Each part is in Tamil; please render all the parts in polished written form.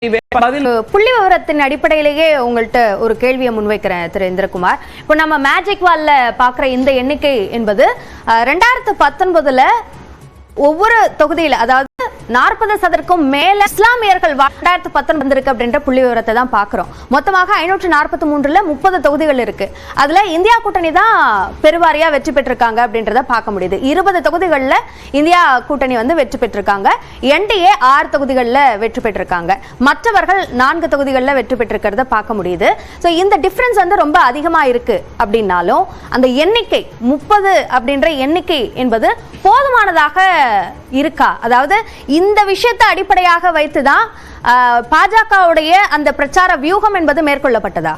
புள்ளி விவரத்தின் அடிப்படையிலேயே உங்கள்கிட்ட ஒரு கேள்வியை முன்வைக்கிறேன் திரு இந்திரகுமார். இப்போ நம்ம மேஜிக் வால்ல பாக்குற இந்த எண்ணிக்கை என்பது 2019 ஒவ்வொரு தொகுதியில, அதாவது 40% மேல இஸ்லாமியர்கள் 2019 வந்திருக்கு அப்படின்ற புள்ளி விவரத்தை தான் பாக்குறோம். மொத்தமாக 543 30 தொகுதிகள் இருக்கு. அதுல இந்தியா கூட்டணி தான் பெருவாரியா வெற்றி பெற்றிருக்காங்க அப்படின்றத பார்க்க முடியுது. 20 தொகுதிகளில் இந்தியா கூட்டணி வந்து வெற்றி பெற்றிருக்காங்க. என்டிஏ 6 தொகுதிகளில் வெற்றி பெற்றிருக்காங்க. மற்றவர்கள் 4 தொகுதிகளில் வெற்றி பெற்றிருக்கிறத பார்க்க முடியுது. ஸோ இந்த டிஃபரன்ஸ் வந்து ரொம்ப அதிகமா இருக்கு அப்படின்னாலும் அந்த எண்ணிக்கை 30 அப்படின்ற எண்ணிக்கை என்பது போதுமானதாக இருக்கா? அதாவது இந்த விஷயத்தை அடிப்படையாக வைத்துதான் பாஜகவுடைய அந்த பிரச்சார வியூகம் என்பது மேற்கொள்ளப்பட்டதா?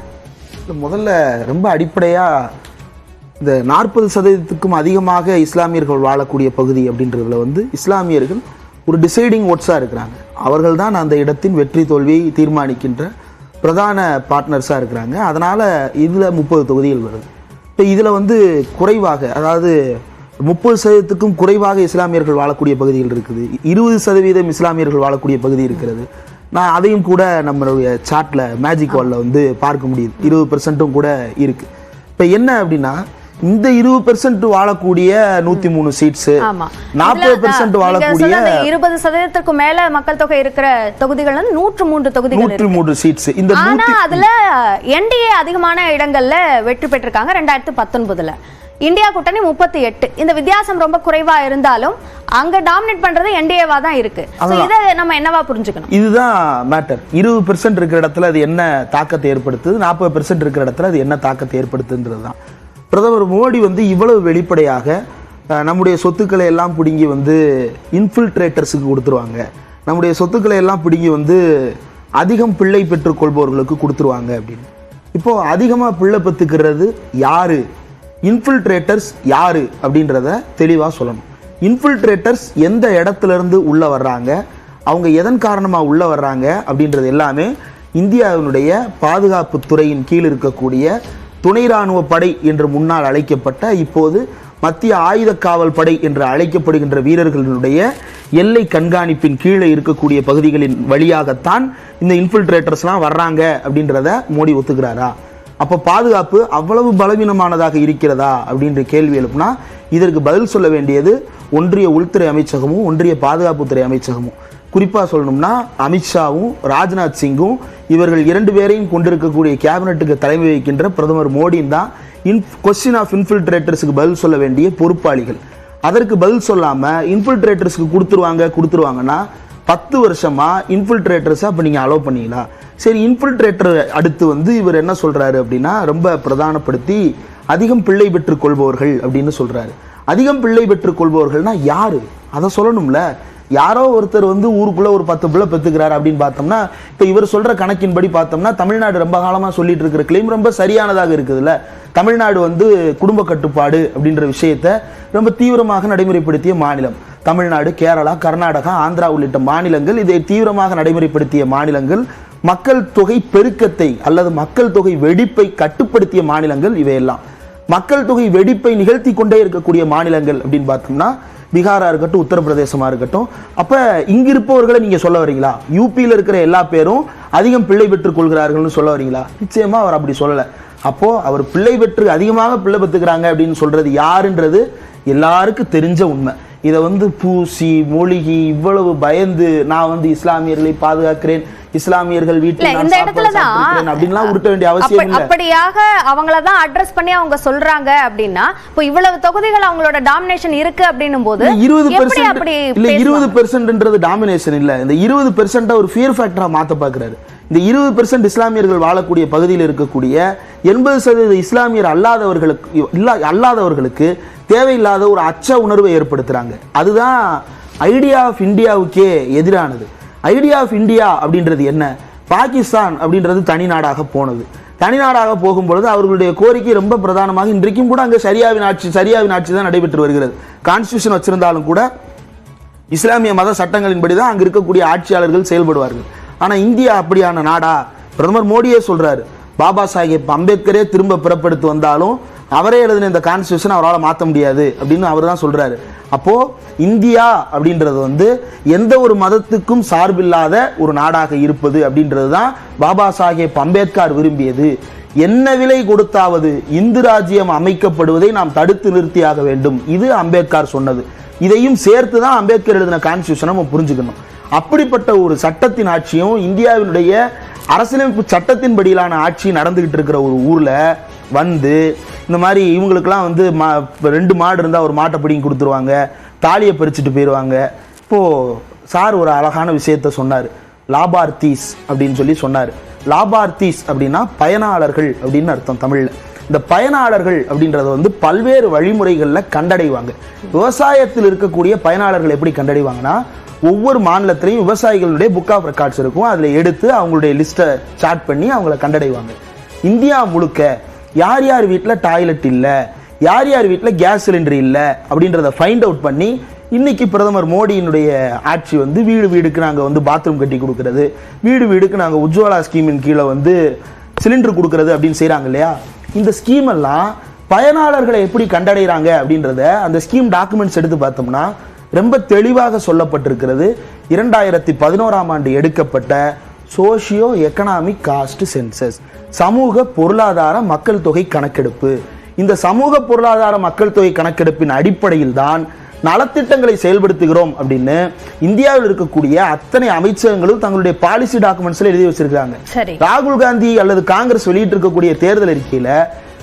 முதல்ல ரொம்ப அடிப்படையா இந்த 40% அதிகமாக இஸ்லாமியர்கள் வாழக்கூடிய பகுதி அப்படின்றதுல வந்து இஸ்லாமியர்கள் ஒரு டிசைடிங் ஓட்ஸா இருக்கிறாங்க. அவர்கள் தான் அந்த இடத்தின் வெற்றி தோல்வியை தீர்மானிக்கின்ற பிரதான பார்ட்னர்ஸா இருக்கிறாங்க. அதனால இதுல 30 தொகுதிகள் வருது. இப்போ இதுல வந்து குறைவாக, அதாவது 30%க்கும் குறைவாக இஸ்லாமியர்கள் வாழக்கூடிய பகுதிகள் இருக்குது. 20% இஸ்லாமியர்கள் வாழக்கூடிய பகுதி இருக்கிறது. நான் அதையும் கூட நம்மளுடைய சார்ட்ல மேஜிக் வால்ல வந்து பார்க்க முடியுது. 20% கூட இருக்கு. இப்போ என்ன அப்படின்னா, இந்த 20% வாழக்கூடிய 103 சீட்ஸ், 40% வாழக்கூடிய 20%க்கு மேல மக்கள் தொகை இருக்கிற தொகுதிகள் 103 தொகுதிகள், 103 சீட்ஸ். இந்த அதுல என்டிஏ அதிகமான இடங்கள்ல வெற்றி பெற்றிருக்காங்க. 2019 இந்தியா கூட்டணி 38. இந்த வித்தியாசம் ரொம்ப குறைவா இருந்தாலும் அங்க டாமினேட் பண்றது என்டிஏவா தான் இருக்கு. இத நம்ம என்னவா புரிஞ்சுக்கணும்? இதுதான் மேட்டர். 20% இருக்கிற இடத்துல அது என்ன தாக்கத்தை ஏற்படுத்துது, 40% இருக்கிற இடத்துல அது என்ன தாக்கத்தை ஏற்படுத்துன்றதுதான். பிரதமர் மோடி வந்து இவ்வளவு வெளிப்படையாக நம்முடைய சொத்துக்களை எல்லாம் பிடுங்கி வந்து இன்ஃபில்ட்ரேட்டர்ஸுக்கு கொடுத்துருவாங்க, நம்முடைய சொத்துக்களை எல்லாம் பிடுங்கி வந்து அதிகம் பிள்ளை பெற்றுக் கொள்பவர்களுக்கு கொடுத்துருவாங்க அப்படின்னு. இப்போ அதிகமா பிள்ளை பெற்றுக்கிறது யாரு, இன்ஃபில்ட்ரேட்டர்ஸ் யாரு அப்படின்றத தெளிவாக சொல்லணும். இன்ஃபில்ட்ரேட்டர்ஸ் எந்த இடத்துல இருந்து உள்ள வர்றாங்க, அவங்க எதன் காரணமாக உள்ள வர்றாங்க அப்படின்றது எல்லாமே இந்தியாவினுடைய பாதுகாப்பு துறையின் கீழ் இருக்கக்கூடிய துணை ராணுவ படை என்று முன்னால் அழைக்கப்பட்ட, இப்போது மத்திய ஆயுத காவல் படை என்று அழைக்கப்படுகின்ற வீரர்களுடைய எல்லை கண்காணிப்பின் கீழே இருக்கக்கூடிய பகுதிகளின் வழியாகத்தான் இந்த இன்ஃபில்ட்ரேட்டர்ஸ்லாம் வர்றாங்க அப்படின்றத மோடி ஒத்துக்கிறாரா? அப்போ பாதுகாப்பு அவ்வளவு பலவீனமானதாக இருக்கிறதா அப்படின்ற கேள்வி எழுப்புனா இதற்கு பதில் சொல்ல வேண்டியது ஒன்றிய உள்துறை அமைச்சகமும் ஒன்றிய பாதுகாப்புத்துறை அமைச்சகமும். குறிப்பாக சொல்லணும்னா அமித்ஷாவும் ராஜ்நாத் சிங்கும், இவர்கள் 2 பேரையும் கொண்டிருக்கக்கூடிய கேபினட்டுக்கு தலைமை வைக்கின்ற பிரதமர் மோடியும் தான் கொஸ்டின் ஆஃப் இன்ஃபில்ட்ரேட்டர்ஸுக்கு பதில் சொல்ல வேண்டிய பொறுப்பாளிகள். அதற்கு பதில் சொல்லாமல் இன்ஃபில்ட்ரேட்டர்ஸுக்கு கொடுத்துருவாங்கன்னா 10 வருஷமா இன்ஃபில்ட்ரேட்டர்ஸை அப்போ நீங்கள் அலோவ் பண்ணீங்களா? சரி, இன்ஃபில்ட்ரேட்டர் அடுத்து வந்து இவர் என்ன சொல்றாரு அப்படின்னா, ரொம்ப பிரதானப்படுத்தி அதிகம் பிள்ளை பெற்றுக் கொள்பவர்கள் அப்படின்னு சொல்றாரு. அதிகம் பிள்ளை பெற்றுக் கொள்பவர்கள்னா யாரு, அதை சொல்லணும்ல. யாரோ ஒருத்தர் வந்து ஊருக்குள்ள ஒரு 10 பிள்ளை பெற்றுக்கிறாரு அப்படின்னு பார்த்தோம்னா, இப்போ இவர் சொல்ற கணக்கின்படி பார்த்தோம்னா தமிழ்நாடு ரொம்ப காலமா சொல்லிட்டு இருக்கிற கிளைம் ரொம்ப சரியானதாக இருக்குதுல்ல. தமிழ்நாடு வந்து குடும்ப கட்டுப்பாடு அப்படின்ற விஷயத்த ரொம்ப தீவிரமாக நடைமுறைப்படுத்திய மாநிலம் தமிழ்நாடு. கேரளா, கர்நாடகா, ஆந்திரா உள்ளிட்ட மாநிலங்கள் இதை தீவிரமாக நடைமுறைப்படுத்திய மாநிலங்கள். மக்கள் தொகை பெருக்கத்தை அல்லது மக்கள் தொகை வெடிப்பை கட்டுப்படுத்திய மாநிலங்கள் இவையெல்லாம். மக்கள் தொகை வெடிப்பை நிகழ்த்தி கொண்டே இருக்கக்கூடிய மாநிலங்கள் அப்படின்னு பார்த்தோம்னா பீகாரா இருக்கட்டும், உத்தரப்பிரதேசமா இருக்கட்டும். அப்ப இங்க இருப்பவர்களை நீங்க சொல்ல வரீங்களா யூபியில் இருக்கிற எல்லா பேரும் அதிகம் பிள்ளை பெற்றுக் கொள்கிறார்கள்னு சொல்ல வரீங்களா? நிச்சயமா அவர் அப்படி சொல்லல. அப்போ அவர் பிள்ளை பெற்று அதிகமாக பிள்ளை பெற்றுக்கிறாங்க அப்படின்னு சொல்றது யாருன்றது எல்லாருக்கும் தெரிஞ்ச உண்மை. இதை வந்து பூசி மொழிகி இவ்வளவு பயந்து நான் வந்து இஸ்லாமியர்களை பாதுகாக்கிறேன், இஸ்லாமியர்கள் வீட்டில் இந்த இடத்துலதான் அப்படின்லாம் உருட்ட வேண்டிய அவசியம் இல்லை. அப்படியாக அவங்களதான் அட்ரஸ் பண்ணி அவங்க சொல்றாங்க அப்படின்னா, இப்போ இவ்வளவு தொகுதிகள் அவங்களோட டாமினேஷன் இருக்கு அப்படின்னும் போது 20% டாமினேஷன் இல்ல. இந்த 20% ஒரு ஃபியர் ஃபேக்டரா மாத்த பாக்குறாரு. இந்த 20% இஸ்லாமியர்கள் வாழக்கூடிய பகுதியில் இருக்கக்கூடிய 80% இஸ்லாமியர் அல்லாதவர்களுக்கு தேவையில்லாத ஒரு அச்ச உணர்வை ஏற்படுத்துறாங்க. அதுதான் ஐடியா ஆஃப் இந்தியாவுக்கே எதிரானது. ஐடியா ஆஃப் இந்தியா அப்படின்றது என்ன? பாகிஸ்தான் அப்படின்றது தனி நாடாக போனது. தனி நாடாக போகும்பொழுது அவர்களுடைய கோரிக்கை ரொம்ப பிரதானமாக இன்றைக்கும் கூட அங்கே சரியாவின் ஆட்சி தான் நடைபெற்று வருகிறது. கான்ஸ்டியூஷன் வச்சிருந்தாலும் கூட இஸ்லாமிய மத சட்டங்களின்படி தான் அங்கு இருக்கக்கூடிய ஆட்சியாளர்கள் செயல்படுவார்கள். ஆனா இந்தியா அப்படியான நாடா? பிரதமர் மோடியே சொல்றாரு, பாபா சாஹேப் அம்பேத்கரே திரும்ப பிறப்படுத்தி வந்தாலும் அவரே எழுதின இந்த கான்ஸ்டியூஷன் அவரால் மாற்ற முடியாது அப்படின்னு அவர் தான் சொல்றாரு. அப்போ இந்தியா அப்படின்றது வந்து எந்த ஒரு மதத்துக்கும் சார்பில்லாத ஒரு நாடாக இருப்பது அப்படின்றது தான் பாபா சாஹேப் அம்பேத்கர் விரும்பியது. என்ன விலை கொடுத்தாவது இந்து ராஜ்யம் அமைக்கப்படுவதை நாம் தடுத்து நிறுத்தியாக வேண்டும், இது அம்பேத்கர் சொன்னது. இதையும் சேர்த்து தான் அம்பேத்கர் எழுதின கான்ஸ்டியூஷனை நம்ம புரிஞ்சுக்கணும். அப்படிப்பட்ட ஒரு சட்டத்தின் ஆட்சியும் இந்தியாவினுடைய அரசியலமைப்பு சட்டத்தின்படியிலான ஆட்சி நடந்துகிட்டு இருக்கிற ஒரு ஊர்ல வந்து இந்த மாதிரி இவங்களுக்கெல்லாம் வந்து 2 மாடு இருந்தால் ஒரு மாட்டை பிடிங்கி கொடுத்துருவாங்க, தாலியை பறிச்சுட்டு போயிடுவாங்க. இப்போ சார் ஒரு அழகான விஷயத்த சொன்னார், லாபார்த்தீஸ் அப்படின்னு சொல்லி சொன்னார். லாபார்த்தீஸ் அப்படின்னா பயனாளர்கள் அப்படின்னு அர்த்தம் தமிழ்ல. இந்த பயனாளர்கள் அப்படின்றத வந்து பல்வேறு வழிமுறைகளில் கண்டடைவாங்க. விவசாயத்தில் இருக்கக்கூடிய பயனாளர்கள் எப்படி கண்டடைவாங்கன்னா, ஒவ்வொரு மாநிலத்திலையும் விவசாயிகளுடைய புக் ஆஃப் ரெக்கார்ட்ஸ் இருக்கும், அதில் எடுத்து அவங்களுடைய லிஸ்ட்டை சார்ட் பண்ணி அவங்கள கண்டடைவாங்க. இந்தியா முழுக்க யார் யார் வீட்டில் டாய்லெட் இல்லை, யார் யார் வீட்டில் கேஸ் சிலிண்டர் இல்லை அப்படின்றத ஃபைண்ட் அவுட் பண்ணி இன்னைக்கு பிரதமர் மோடியினுடைய ஆட்சி வந்து வீடு வீடுக்கு நாங்கள் வந்து பாத்ரூம் கட்டி கொடுக்கறது, வீடு வீடுக்கு நாங்கள் உஜ்வாலா ஸ்கீமின் கீழே வந்து சிலிண்டர் கொடுக்கறது அப்படின்னு செய்கிறாங்க இல்லையா. இந்த ஸ்கீம் எல்லாம் பயனாளர்களை எப்படி கண்டடைகிறாங்க அப்படின்றத அந்த ஸ்கீம் டாக்குமெண்ட்ஸ் எடுத்து பார்த்தோம்னா ரொம்ப தெளிவாக சொல்லப்பட்டிருக்கிறது. 2011ஆம் ஆண்டு எடுக்கப்பட்ட சோஷியோ எக்கனாமிக் காஸ்ட் சென்சஸ், சமூக பொருளாதார மக்கள் தொகை கணக்கெடுப்பு. இந்த சமூக பொருளாதார மக்கள் தொகை கணக்கெடுப்பின் அடிப்படையில் தான் நலத்திட்டங்களை செயல்படுத்துகிறோம் அப்படின்னு இந்தியாவில் இருக்கக்கூடிய அத்தனை அமைச்சகங்களும் தங்களுடைய பாலிசி டாக்குமெண்ட்ஸ்ல எழுதி வச்சிருக்காங்க. ராகுல் காந்தி அல்லது காங்கிரஸ் வெளியிட்டு இருக்கக்கூடிய தேர்தல் அறிக்கையில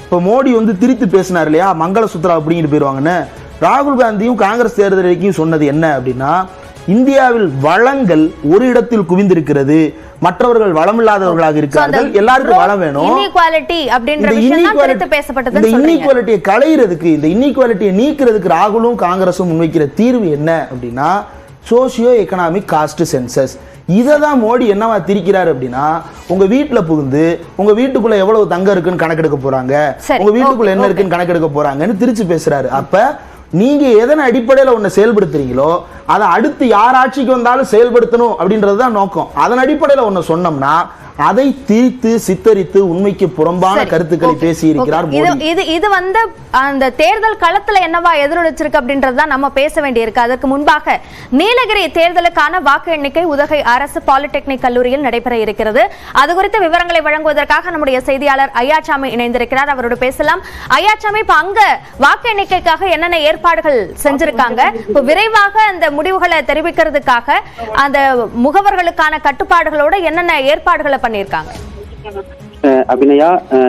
இப்ப மோடி வந்து திரித்து பேசினார் இல்லையா, மங்கள சுத்ரா அப்படிங்கிட்டு போயிருவாங்கன்னு. ராகுல் காந்தியும் காங்கிரஸ் தேர்தல் அறிக்கையும் சொன்னது என்ன அப்படின்னா, இந்தியாவில் வளங்கள் ஒரு இடத்தில் குவிந்திருக்கிறது, மற்றவர்கள் வளமில்லாதவர்களாக இருக்கிறார்கள், எல்லாருக்கும் வளம் வேணும். இந்த இன்இக்வாலிட்டியை களையிறதுக்கு, இந்த இன்இக்வாலிட்டியை நீக்கிறதுக்கு ராகுலும் காங்கிரஸும் முன்வைக்கிற தீர்வு என்ன அப்படின்னா சோசியோ எக்கனாமிக் காஸ்ட் சென்சஸ். இதை தான் மோடி என்னவா திரிக்கிறார் அப்படின்னா, உங்க வீட்டுல புகுந்து உங்க வீட்டுக்குள்ள எவ்வளவு தங்கம் இருக்குன்னு கணக்கெடுக்க போறாங்க, உங்க வீட்டுக்குள்ள என்ன இருக்குன்னு கணக்கெடுக்க போறாங்கன்னு திரிச்சு பேசுறாரு. அப்ப நீங்க எதன் அடிப்படையில் ஒன்னு செயல்படுத்துறீங்களோ அதை அடுத்து யார் ஆட்சிக்கு வந்தாலும் செயல்படுத்தணும் அப்படின்றதுதான் நோக்கம். அதன் அடிப்படையில் ஒன்னு சொன்னோம்னா அதை தீர்த்து சித்தரித்து உண்மைக்கு புறம்பான கருத்துக்களை பேசி இருக்கிறார். இது வந்து அந்த தேர்தல் களத்துல என்னவா எதிரொலிச்சிருக்கு அப்படின்றதுதான் நம்ம பேச வேண்டியிருக்கு. அதற்கு முன்பாக நீலகிரி தேர்தலுக்கான வாக்கு எண்ணிக்கை உதகை அரசு பாலிடெக்னிக் கல்லூரியில் நடைபெற இருக்கிறது. அது குறித்த விவரங்களை வழங்குவதற்காக நம்முடைய செய்தியாளர் ஐயாச்சாமி இணைந்திருக்கிறார். அவரோடு பேசலாம். ஐயாச்சாமி, இப்ப அங்க வாக்கு எண்ணிக்கைக்காக என்னென்ன ஏற்பாடுகள் செஞ்சிருக்காங்க? இப்ப விரைவாக அந்த முடிவுகளை தெரிவிக்கிறதுக்காக அந்த முகவர்களுக்கான கட்டுப்பாடுகளோட என்னென்ன ஏற்பாடுகளை பண்ணிருக்காங்க? அபிநயா,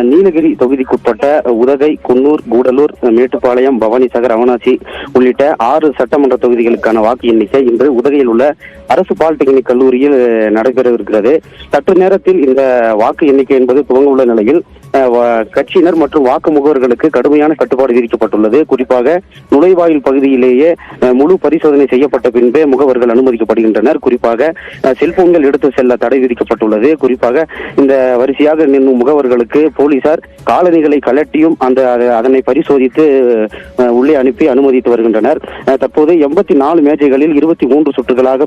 நீலகிரி தொகுதிக்குட்பட்ட உதகை, குன்னூர், கூடலூர், மேட்டுப்பாளையம், பவானிசாகர், அவனாசி உள்ளிட்ட 6 சட்டமன்ற தொகுதிகளுக்கான வாக்கு எண்ணிக்கை இன்று உதகையில் உள்ள அரசு பாலிடெக்னிக் கல்லூரியில் நடைபெறவிருக்கிறது. சற்று நேரத்தில் இந்த வாக்கு எண்ணிக்கை என்பது துவங்க உள்ள நிலையில் கட்சியினர் மற்றும் வாக்கு முகவர்களுக்கு கடுமையான கட்டுப்பாடு விதிக்கப்பட்டுள்ளது. குறிப்பாக நுழைவாயில் பகுதியிலேயே முழு பரிசோதனை செய்யப்பட்ட பின்பே முகவர்கள் அனுமதிக்கப்படுகின்றனர். குறிப்பாக செல்போன்கள் எடுத்து செல்ல தடை விதிக்கப்பட்டுள்ளது. குறிப்பாக இந்த வரிசையாக நின்னும் முகவர்களுக்கு போலீசார் காலணிகளை கலட்டியும் அதனை பரிசோதித்து உள்ளே அனுப்பி அனுமதித்து வருகின்றனர். தற்போது 84 மேஜைகளில் 23 சுற்றுகளாக